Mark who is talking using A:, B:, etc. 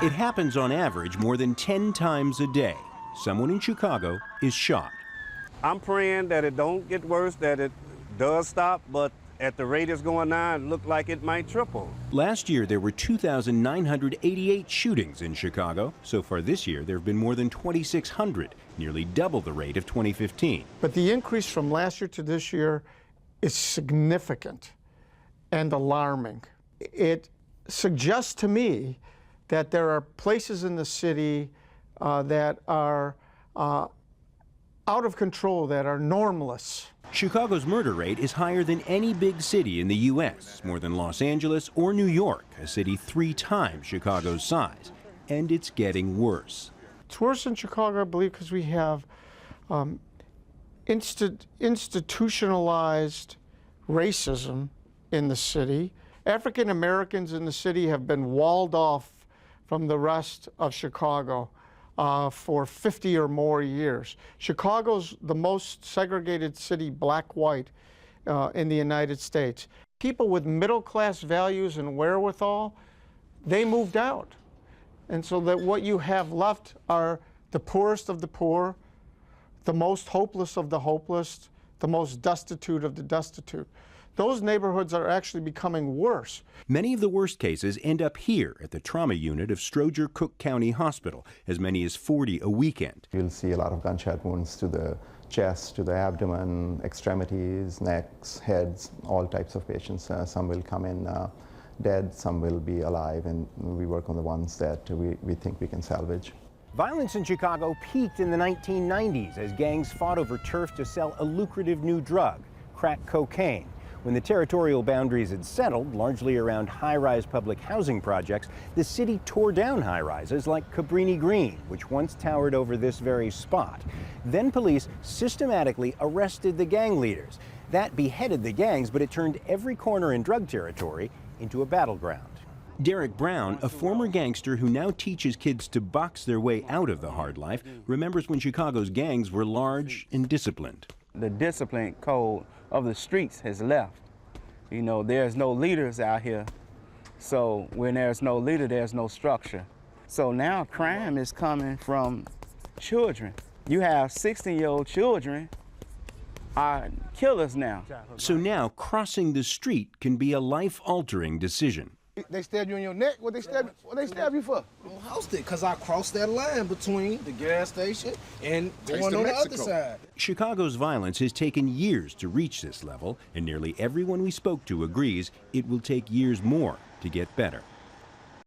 A: It happens on average more than 10 times a day. Someone in Chicago is shot.
B: I'm praying that it don't get worse, that it does stop, but at the rate it's going now, it looked like it might triple.
A: Last year, there were 2,988 shootings in Chicago. So far this year, there have been more than 2,600, nearly double the rate of 2015.
C: But the increase from last year to this year is significant and alarming. It suggests to me that there are places in the city that are out of control, that are normless.
A: Chicago's murder rate is higher than any big city in the U.S., more than Los Angeles or New York, a city 3 times Chicago's size. And it's getting worse.
C: It's worse in Chicago, I believe, because we have institutionalized racism in the city. African Americans in the city have been walled off from the rest of Chicago for 50 or more years. Chicago's the most segregated city, black-white, in the United States. People with middle-class values and wherewithal, they moved out. And so that what you have left are the poorest of the poor, the most hopeless of the hopeless, the most destitute of the destitute. Those neighborhoods are actually becoming worse.
A: Many of the worst cases end up here at the trauma unit of Stroger-Cook County Hospital, as many as 40 a weekend.
D: You'll see a lot of gunshot wounds to the chest, to the abdomen, extremities, necks, heads, all types of patients. Some will come in dead, some will be alive, and we work on the ones that we think we can salvage.
A: Violence in Chicago peaked in the 1990s as gangs fought over turf to sell a lucrative new drug, crack cocaine. When the territorial boundaries had settled, largely around high-rise public housing projects, the city tore down high-rises like Cabrini Green, which once towered over this very spot. Then police systematically arrested the gang leaders. That beheaded the gangs, but it turned every corner in drug territory into a battleground. Derek Brown, a former gangster who now teaches kids to box their way out of the hard life, remembers when Chicago's gangs were large and disciplined.
E: The discipline code of the streets has left. You know, there's no leaders out here. So when there's no leader, there's no structure. So now crime is coming from children. You have 16-year-old children are killers now.
A: So now crossing the street can be a life-altering decision.
F: They stab you in your neck? What they stab you for?
G: On Houston, because I crossed that line between the gas station and going on the other side.
A: Chicago's violence has taken years to reach this level, and nearly everyone we spoke to agrees it will take years more to get better.